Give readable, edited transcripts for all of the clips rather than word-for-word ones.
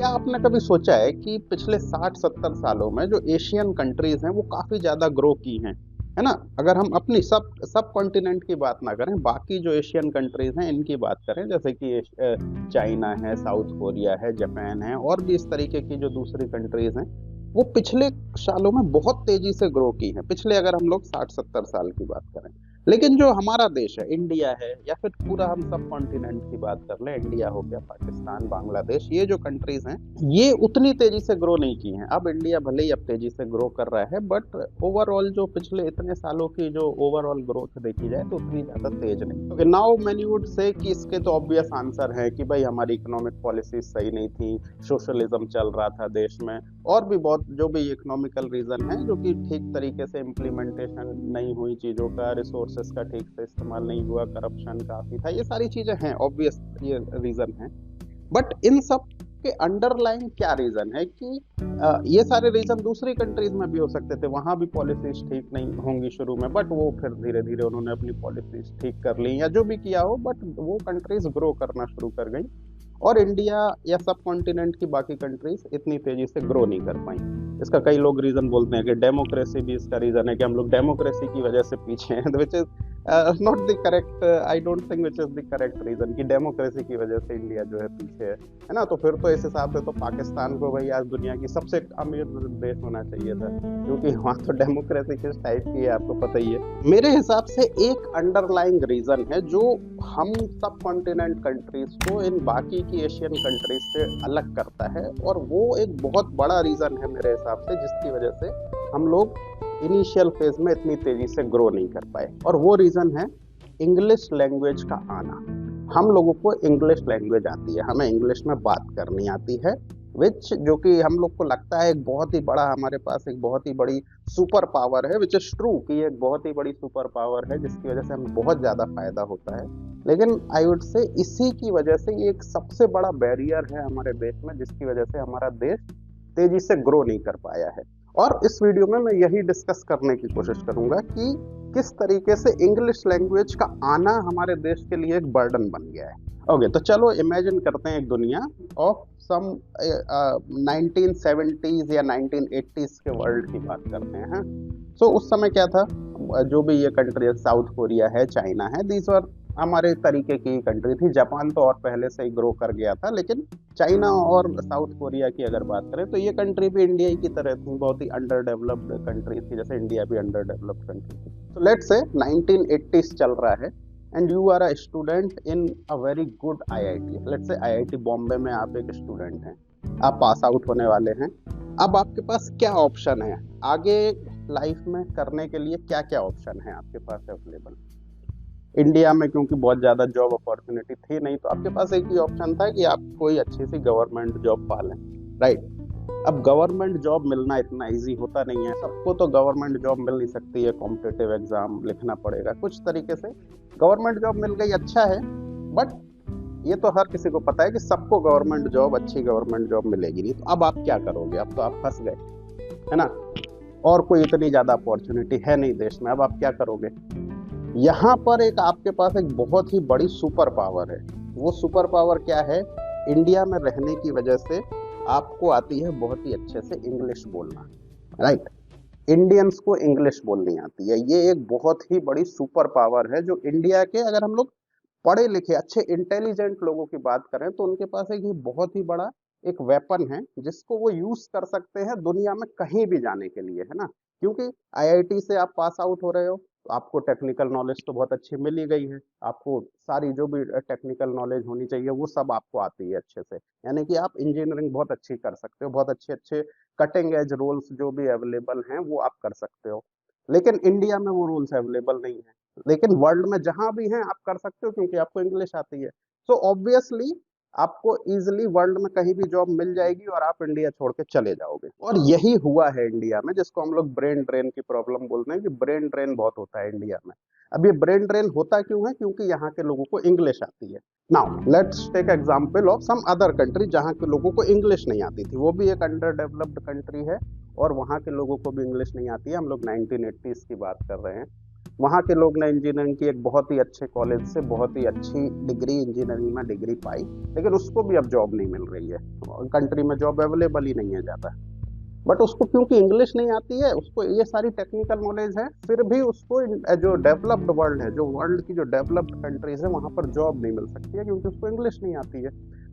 क्या आपने कभी सोचा है कि पिछले 60-70 सालों में जो एशियन कंट्रीज हैं वो काफी ज्यादा ग्रो की हैं, है ना? अगर हम अपनी सब सब कॉन्टिनेंट की बात ना करें, बाकी जो एशियन कंट्रीज हैं इनकी बात करें, जैसे कि चाइना है, साउथ कोरिया है, जापान है और भी इस तरीके की जो दूसरी कंट्रीज हैं, वो पिछले सालों में बहुत तेजी से ग्रो की हैं। पिछले अगर हम लोग 60-70 साल की बात करें, लेकिन जो हमारा देश है, इंडिया है, या फिर पूरा हम सब कॉन्टिनेंट की बात कर लें, इंडिया हो गया, पाकिस्तान, बांग्लादेश, ये जो कंट्रीज हैं, ये उतनी तेजी से ग्रो नहीं की हैं। अब इंडिया भले ही अब तेजी से ग्रो कर रहा है, बट ओवरऑल जो पिछले इतने सालों की जो ओवरऑल ग्रोथ देखी जाए तो उतनी ज्यादा तेज नहीं। Okay, now many would say कि इसके तो ऑब्वियस आंसर है कि भाई हमारी इकोनॉमिक पॉलिसी सही नहीं थी, सोशलिज्म चल रहा था देश में, और भी बहुत जो भी इकोनॉमिकल रीजन है जो कि ठीक तरीके से इम्प्लीमेंटेशन नहीं हुई चीजों का, रिसोर्सेस का ठीक से इस्तेमाल नहीं हुआ, करप्शन काफी था, ये सारी चीजें हैं, ऑब्वियस ये रीजन है। बट इन सब के अंडरलाइन क्या रीजन है कि ये सारे रीजन दूसरी कंट्रीज में भी हो सकते थे, वहां भी पॉलिसीज ठीक नहीं होंगी शुरू में, बट वो फिर धीरे धीरे उन्होंने अपनी पॉलिसीज ठीक कर ली या जो भी किया हो, बट वो कंट्रीज ग्रो करना शुरू कर गई। और इंडिया या सब कॉन्टिनेंट की बाकी कंट्रीज इतनी तेजी से ग्रो नहीं कर पाई। इसका कई लोग रीजन बोलते हैं कि डेमोक्रेसी भी इसका रीजन है, कि हम लोग डेमोक्रेसी की वजह से पीछे हैं, which is not the correct, I don't think which is the correct reason कि डेमोक्रेसी की वजह से इंडिया जो है पीछे है ना? तो फिर तो इस हिसाब से तो पाकिस्तान को भाई आज दुनिया की सबसे अमीर देश होना चाहिए था, क्योंकि वहाँ तो डेमोक्रेसी किस टाइप की है आपको पता ही है। मेरे हिसाब से एक अंडरलाइंग रीजन है जो हम सब कॉन्टिनेंट कंट्रीज को इन बाकी की एशियन कंट्रीज से अलग करता है, और वो एक बहुत बड़ा रीजन है मेरे हिसाब से, जिसकी वजह से हम लोग इनिशियल फेज में इतनी तेजी से ग्रो नहीं कर पाए। और वो रीजन है इंग्लिश लैंग्वेज का आना। हम लोगों को इंग्लिश लैंग्वेज आती है, हमें इंग्लिश में बात करनी आती है, विच जो कि हम लोग को लगता है एक बहुत ही बड़ा, हमारे पास एक बहुत ही बड़ी सुपर पावर है, विच इज ट्रू कि ये एक बहुत ही बड़ी सुपर पावर है जिसकी वजह से हमें बहुत ज्यादा फायदा होता है। लेकिन आई वुड से इसी की वजह से ये एक सबसे बड़ा बैरियर है हमारे देश में, जिसकी वजह से हमारा देश तेजी से ग्रो नहीं कर पाया है। और इस वीडियो में मैं यही डिस्कस करने की कोशिश करूंगा कि किस तरीके से इंग्लिश लैंग्वेज का आना हमारे देश के लिए एक बर्डन बन गया है। ओके, तो चलो इमेजिन करते हैं एक दुनिया ऑफ सम 1970s या 1980s के वर्ल्ड की बात करते हैं। सो उस समय क्या था, जो भी ये कंट्री, साउथ कोरिया है, चाइना है, दीज वर हमारे तरीके की कंट्री थी। जापान तो और पहले से ही ग्रो कर गया था, लेकिन चाइना और साउथ कोरिया की अगर बात करें तो ये कंट्री भी इंडिया की तरह थी, बहुत ही अंडर डेवलप्ड कंट्री थी, जैसे इंडिया भी अंडर डेवलप्ड कंट्री थी। तो लेट्स से 1980s चल रहा है and you are a student in a very good IIT. Let's say IIT Bombay में आप एक स्टूडेंट हैं, आप पास आउट होने वाले हैं। अब आपके पास क्या ऑप्शन है आगे लाइफ में करने के लिए? क्या क्या ऑप्शन है आपके पास अवेलेबल? इंडिया में क्योंकि बहुत ज्यादा जॉब अपॉर्चुनिटी थी नहीं, तो आपके पास एक ही ऑप्शन था कि आप कोई अच्छी सी गवर्नमेंट जॉब पा लें, राइट? अब गवर्नमेंट जॉब मिलना इतना इजी होता नहीं है, सबको तो गवर्नमेंट जॉब मिल नहीं सकती है, कॉम्पिटिटिव एग्जाम लिखना पड़ेगा। कुछ तरीके से गवर्नमेंट जॉब मिल गई, अच्छा है, बट ये तो हर किसी को पता है कि सबको गवर्नमेंट जॉब, अच्छी गवर्नमेंट जॉब मिलेगी नहीं। तो अब आप क्या करोगे? अब तो आप फंस गए, है ना? और कोई इतनी ज्यादा अपॉर्चुनिटी है नहीं देश में, अब आप क्या करोगे? यहाँ पर एक आपके पास एक बहुत ही बड़ी सुपर पावर है। वो सुपर पावर क्या है? इंडिया में रहने की वजह से आपको आती है बहुत ही अच्छे से इंग्लिश बोलना, राइट? इंडियंस को इंग्लिश बोलनी आती है, ये एक बहुत ही बड़ी सुपर पावर है जो इंडिया के, अगर हम लोग पढ़े लिखे अच्छे इंटेलिजेंट लोगों की बात करें तो उनके पास एक ये बहुत ही बड़ा एक वेपन है जिसको वो यूज कर सकते हैं दुनिया में कहीं भी जाने के लिए, है ना? क्योंकि आईआईटी से आप पास आउट हो रहे हो तो आपको टेक्निकल नॉलेज तो बहुत अच्छी मिल ही गई है, आपको सारी जो भी टेक्निकल नॉलेज होनी चाहिए वो सब आपको आती है अच्छे से, यानी कि आप इंजीनियरिंग बहुत अच्छी कर सकते हो, बहुत अच्छे अच्छे कटिंग एज रोल्स जो भी अवेलेबल हैं वो आप कर सकते हो। लेकिन इंडिया में वो रूल्स अवेलेबल नहीं है, लेकिन वर्ल्ड में जहां भी हैं आप कर सकते हो क्योंकि आपको इंग्लिश आती है। सो ऑब्वियसली आपको इजिली वर्ल्ड में कहीं भी जॉब मिल जाएगी और आप इंडिया छोड़ के चले जाओगे। और यही हुआ है इंडिया में, जिसको हम लोग ब्रेन ड्रेन की प्रॉब्लम बोलते हैं कि ब्रेन ड्रेन बहुत होता है इंडिया में। अब ये ब्रेन ड्रेन होता क्यों है? क्योंकि यहाँ के लोगों को इंग्लिश आती है। Now let's take example of some other country जहाँ के लोगों को इंग्लिश नहीं आती थी, वो भी एक अंडर डेवलप्ड कंट्री है और वहाँ के लोगों को भी इंग्लिश नहीं आती है। हम लोग 1980s की बात कर रहे हैं। वहाँ के लोग ने इंजीनियरिंग की एक बहुत ही अच्छे कॉलेज से बहुत ही अच्छी डिग्री, इंजीनियरिंग में डिग्री पाई, लेकिन उसको भी अब जॉब नहीं मिल रही है। कंट्री में जॉब अवेलेबल ही नहीं है ज़्यादा। बट उसको क्योंकि इंग्लिश नहीं आती है, उसको ये सारी टेक्निकल नॉलेज है, फिर भी उसको जो डेवलप्ड वर्ल्ड है, जो वर्ल्ड की जो डेवलप्ड कंट्रीज है, वहां पर जॉब नहीं मिल सकती है क्योंकि उसको इंग्लिश नहीं आती है।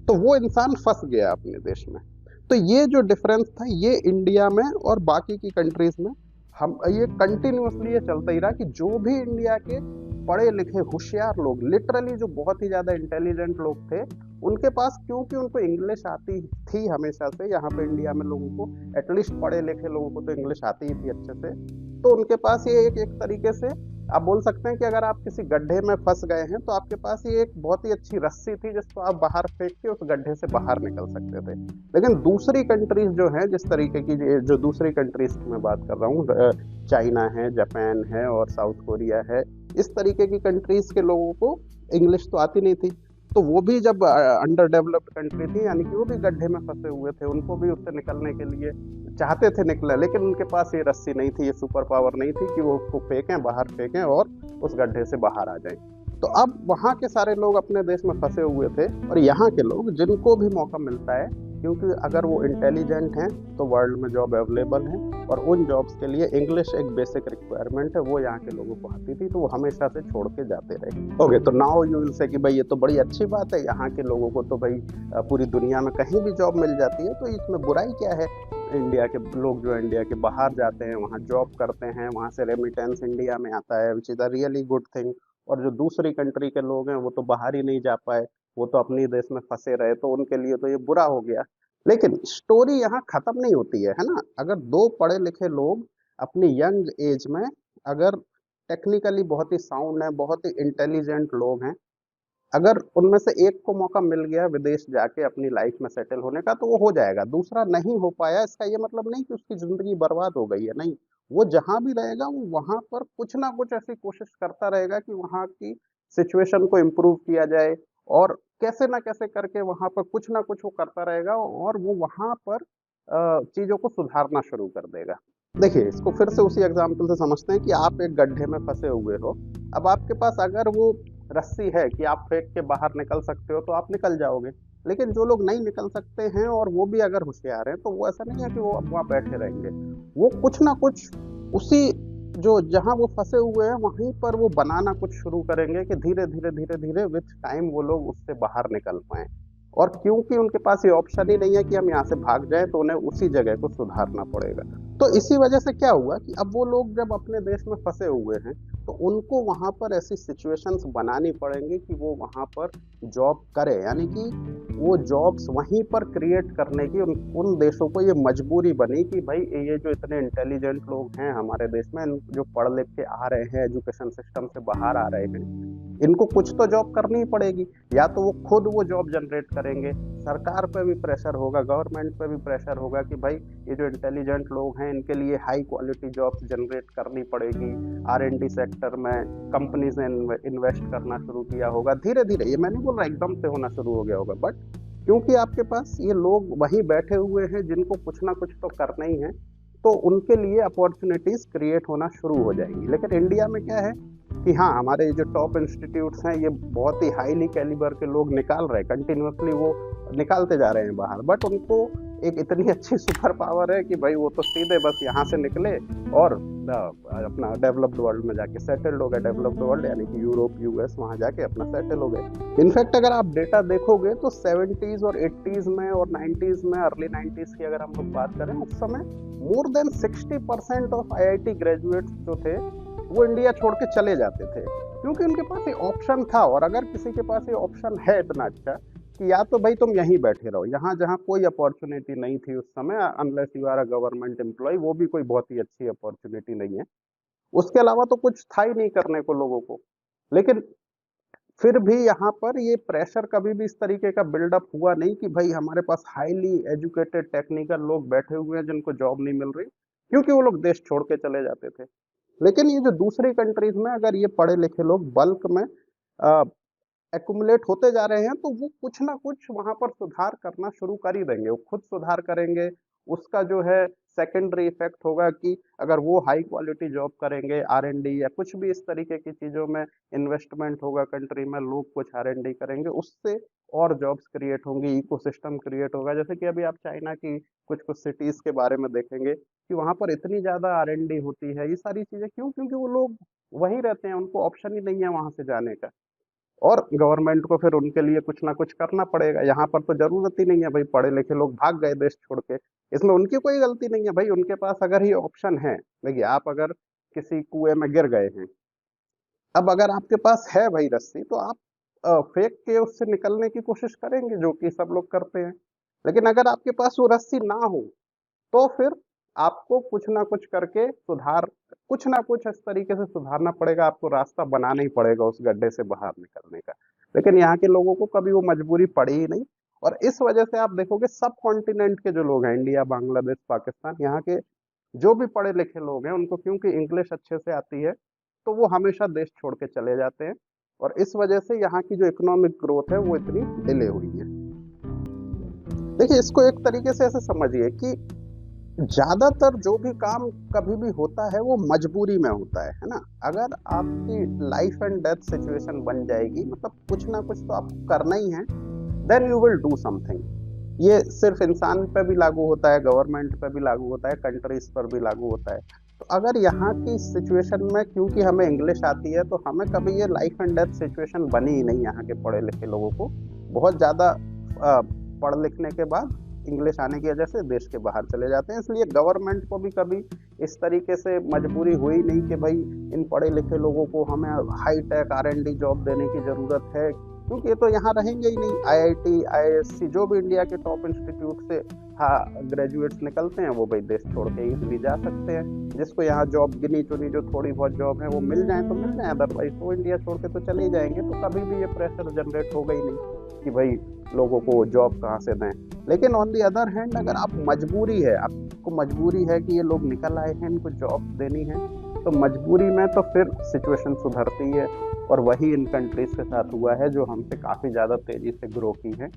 तो वो इंसान फंस गया अपने देश में। तो ये जो डिफरेंस था, ये इंडिया में और बाकी की कंट्रीज में हम ये कंटिन्यूअसली ये चलता ही रहा कि जो भी इंडिया के पढ़े लिखे होशियार लोग, लिटरली जो बहुत ही ज्यादा इंटेलिजेंट लोग थे, उनके पास, क्योंकि उनको इंग्लिश आती थी हमेशा से, यहाँ पे इंडिया में लोगों को एटलीस्ट पढ़े लिखे लोगों को तो इंग्लिश आती ही थी अच्छे से, तो उनके पास ये एक एक तरीके से आप बोल सकते हैं कि अगर आप किसी गड्ढे में फंस गए हैं तो आपके पास ये एक बहुत ही अच्छी रस्सी थी जिसको आप बाहर फेंक के उस गड्ढे से बाहर निकल सकते थे। लेकिन दूसरी कंट्रीज जो हैं, जिस तरीके की जो दूसरी कंट्रीज की मैं बात कर रहा हूँ, चाइना है, जापान है और साउथ कोरिया है, इस तरीके की कंट्रीज के लोगों को इंग्लिश तो आती नहीं थी। तो वो भी जब अंडर डेवलप्ड कंट्री थी, यानी कि वो भी गड्ढे में फंसे हुए थे, उनको भी उससे निकलने के लिए चाहते थे निकले, लेकिन उनके पास ये रस्सी नहीं थी, ये सुपर पावर नहीं थी कि वो उसको फेंकें, बाहर फेंकें और उस गड्ढे से बाहर आ जाएं। तो अब वहाँ के सारे लोग अपने देश में फंसे हुए थे, और यहाँ के लोग जिनको भी मौका मिलता है, क्योंकि अगर वो इंटेलिजेंट हैं तो वर्ल्ड में जॉब अवेलेबल है, और उन जॉब्स के लिए इंग्लिश एक बेसिक रिक्वायरमेंट है, वो यहाँ के लोगों को आती थी, तो वो हमेशा से छोड़ के जाते रहे। ओके, तो नाउ यू विल से कि भाई ये तो बड़ी अच्छी बात है, यहाँ के लोगों को तो भाई पूरी दुनिया में कहीं भी जॉब मिल जाती है, तो इसमें बुराई क्या है? इंडिया के लोग जो इंडिया के बाहर जाते हैं, वहाँ जॉब करते हैं, वहाँ से रेमिटेंस इंडिया में आता है, which is a really good thing. और जो दूसरी कंट्री के लोग हैं वो तो बाहर ही नहीं जा पाए, वो तो अपनी देश में फंसे रहे, तो उनके लिए तो ये बुरा हो गया। लेकिन स्टोरी यहाँ खत्म नहीं होती है ना? अगर दो पढ़े लिखे लोग अपनी यंग एज में, अगर टेक्निकली बहुत ही साउंड है, बहुत ही इंटेलिजेंट लोग हैं, अगर उनमें से एक को मौका मिल गया विदेश जाके अपनी लाइफ में सेटल होने का, तो वो हो जाएगा। दूसरा नहीं हो पाया, इसका ये मतलब नहीं कि उसकी जिंदगी बर्बाद हो गई है, नहीं। वो जहां भी रहेगा, वो वहां पर कुछ ना कुछ ऐसी कोशिश करता रहेगा कि वहां की सिचुएशन को इम्प्रूव किया जाए, और कैसे ना कैसे करके वहां पर कुछ ना कुछ वो करता रहेगा, और वो वहां पर चीजों को सुधारना शुरू कर देगा। देखिए, इसको फिर से उसी एग्जाम्पल से समझते हैं कि आप एक गड्ढे में फंसे हुए हो। अब आपके पास अगर वो रस्सी है कि आप फेंक के बाहर निकल सकते हो, तो आप निकल जाओगे। लेकिन जो लोग नहीं निकल सकते हैं, और वो भी अगर होशियार हैं, तो वो ऐसा नहीं है कि वो अब वहाँ बैठे रहेंगे। वो कुछ ना कुछ उसी जो जहाँ वो फंसे हुए हैं वहीं पर वो बनाना कुछ शुरू करेंगे कि धीरे धीरे धीरे धीरे विथ टाइम वो लोग उससे बाहर निकल पाए। और क्योंकि उनके पास ये ऑप्शन ही नहीं है कि हम यहाँ से भाग जाएं, तो उन्हें उसी जगह को सुधारना पड़ेगा। तो इसी वजह से क्या हुआ कि अब वो लोग जब अपने देश में फंसे हुए हैं, तो उनको वहां पर ऐसी सिचुएशंस बनानी पड़ेंगी कि वो वहां पर जॉब करे, यानी कि वो जॉब्स वहीं पर क्रिएट करने की उन देशों को ये मजबूरी बनी कि भाई ये जो इतने इंटेलिजेंट लोग हैं हमारे देश में, जो पढ़ लिख के आ रहे हैं, एजुकेशन सिस्टम से बाहर आ रहे हैं, इनको कुछ तो जॉब करनी ही पड़ेगी। या तो वो खुद वो जॉब जनरेट करेंगे, सरकार पे भी प्रेशर होगा, गवर्नमेंट पे भी प्रेशर होगा कि भाई ये जो इंटेलिजेंट लोग हैं इनके लिए हाई क्वालिटी जॉब्स जनरेट करनी पड़ेगी। R&D सेक्टर में कंपनीज ने इन्वेस्ट करना शुरू किया होगा धीरे धीरे। ये मैं नहीं बोल रहा एकदम से होना शुरू हो गया होगा, बट क्योंकि आपके पास ये लोग वहीं बैठे हुए हैं जिनको कुछ ना कुछ तो करना ही है, तो उनके लिए अपॉर्चुनिटीज क्रिएट होना शुरू हो जाएंगी। लेकिन इंडिया में क्या है कि हाँ, हमारे जो टॉप इंस्टीट्यूट्स हैं ये बहुत ही हाईली कैलिबर के लोग निकाल रहे हैं, कंटिन्यूअसली वो निकालते जा रहे हैं बाहर, बट उनको एक इतनी अच्छी सुपर पावर है कि भाई वो तो सीधे बस यहाँ से निकले और अपना डेवलप्ड वर्ल्ड में जाके सेटल्ड हो गए। डेवलप्ड वर्ल्ड यानी कि यूरोप, US, वहाँ जाके अपना सेटल हो गए। इनफैक्ट अगर आप डेटा देखोगे तो 70s और 80s में और 90s में, अर्ली 90s की अगर हम लोग बात करें, उस समय more than 60% of IIT graduates जो थे वो इंडिया छोड़ के चले जाते थे, क्योंकि उनके पास ये ऑप्शन था। और अगर किसी के पास ये ऑप्शन है इतना अच्छा कि या तो भाई तुम यहीं बैठे रहो, यहाँ जहाँ कोई अपॉर्चुनिटी नहीं थी उस समय, unless you are a government employ, वो भी कोई बहुत ही अच्छी अपॉर्चुनिटी नहीं है, उसके अलावा तो कुछ था ही नहीं करने को लोगों को। लेकिन फिर भी यहाँ पर ये प्रेशर कभी भी इस तरीके का बिल्डअप हुआ नहीं कि भाई हमारे पास हाईली एजुकेटेड टेक्निकल लोग बैठे हुए हैं जिनको जॉब नहीं मिल रही, क्योंकि वो लोग देश छोड़ के चले जाते थे। लेकिन ये जो दूसरी कंट्रीज में अगर ये पढ़े लिखे लोग बल्क में एक्युमुलेट होते जा रहे हैं, तो वो कुछ ना कुछ वहां पर सुधार करना शुरू कर ही देंगे, वो खुद सुधार करेंगे। उसका जो है सेकेंडरी इफेक्ट होगा कि अगर वो हाई क्वालिटी जॉब करेंगे, आर एंड डी या कुछ भी इस तरीके की चीज़ों में इन्वेस्टमेंट होगा कंट्री में, लोग कुछ आर एंड डी करेंगे, उससे और जॉब्स क्रिएट होंगी, इकोसिस्टम क्रिएट होगा। जैसे कि अभी आप चाइना की कुछ कुछ सिटीज़ के बारे में देखेंगे कि वहाँ पर इतनी ज़्यादा आर एंड डी होती है, ये सारी चीज़ें क्यों? क्योंकि वो लोग वहीं रहते हैं, उनको ऑप्शन ही नहीं है वहाँ से जाने का। और गवर्नमेंट को फिर उनके लिए कुछ ना कुछ करना पड़ेगा। यहाँ पर तो ज़रूरत ही नहीं है, भई पढ़े लिखे लोग भाग गए देश छोड़ के। इसमें उनकी कोई गलती नहीं है भई, उनके पास अगर ये ऑप्शन है, देखिए आप अगर किसी कुएँ में गिर गए हैं, अब अगर आपके पास है भई रस्सी तो आप फेंक के उससे निकलने की कोशिश करेंगे, जो कि सब लोग करते हैं। लेकिन अगर आपके पास वो रस्सी ना हो, तो फिर आपको कुछ ना कुछ करके कुछ ना कुछ इस तरीके से सुधारना पड़ेगा, आपको रास्ता बनाना ही पड़ेगा उस गड्ढे से बाहर निकलने का। लेकिन यहाँ के लोगों को कभी वो मजबूरी पड़ी ही नहीं, और इस वजह से आप देखोगे सब कॉन्टिनेंट के जो लोग हैं, इंडिया, बांग्लादेश, पाकिस्तान, यहाँ के जो भी पढ़े लिखे लोग हैं, उनको क्योंकि इंग्लिश अच्छे से आती है, तो वो हमेशा देश छोड़ के चले जाते हैं, और इस वजह से यहाँ की जो इकोनॉमिक ग्रोथ है वो इतनी डिले हुई है। देखिए, इसको एक तरीके से ऐसे समझिए कि ज़्यादातर जो भी काम कभी भी होता है वो मजबूरी में होता है ना? अगर आपकी लाइफ एंड डेथ सिचुएशन बन जाएगी, मतलब कुछ ना कुछ तो आपको करना ही है, then you will do something. ये सिर्फ इंसान पे भी लागू होता है, गवर्नमेंट पे भी लागू होता है, कंट्रीज पर भी लागू होता है। तो अगर यहाँ की सिचुएशन में क्योंकि हमें इंग्लिश आती है, तो हमें कभी ये लाइफ एंड डेथ सिचुएशन बनी ही नहीं यहाँ के पढ़े लिखे लोगों को। बहुत ज़्यादा पढ़ लिखने के बाद इंग्लिश आने की वजह से देश के बाहर चले जाते हैं। इसलिए गवर्नमेंट को भी कभी इस तरीके से मजबूरी हुई नहीं कि भाई इन पढ़े लिखे लोगों को हमें हाई टेक आर&डी जॉब देने की ज़रूरत है, क्योंकि ये तो यहाँ रहेंगे ही नहीं। आईआईटी, आईआईएससी, जो भी इंडिया के टॉप इंस्टीट्यूट से ग्रेजुएट्स निकलते हैं, वो भाई देश छोड़ के इजीली जा सकते हैं। जिसको यहाँ जॉब गिनी चुनी जो थोड़ी बहुत जॉब है वो मिल जाए तो मिल जाए, अदरवाइज तो इंडिया छोड़ के तो चले ही जाएंगे। तो कभी भी ये प्रेशर जनरेट होगा ही नहीं कि भाई लोगों को जॉब कहाँ से दें। लेकिन ऑन दी अदर हैंड, अगर आपको मजबूरी है कि ये लोग निकल आए हैं, इनको जॉब देनी है, तो मजबूरी में तो फिर सिचुएशन सुधरती है, और वही इन कंट्रीज के साथ हुआ है जो हमसे काफ़ी ज़्यादा तेज़ी से ग्रो की हैं।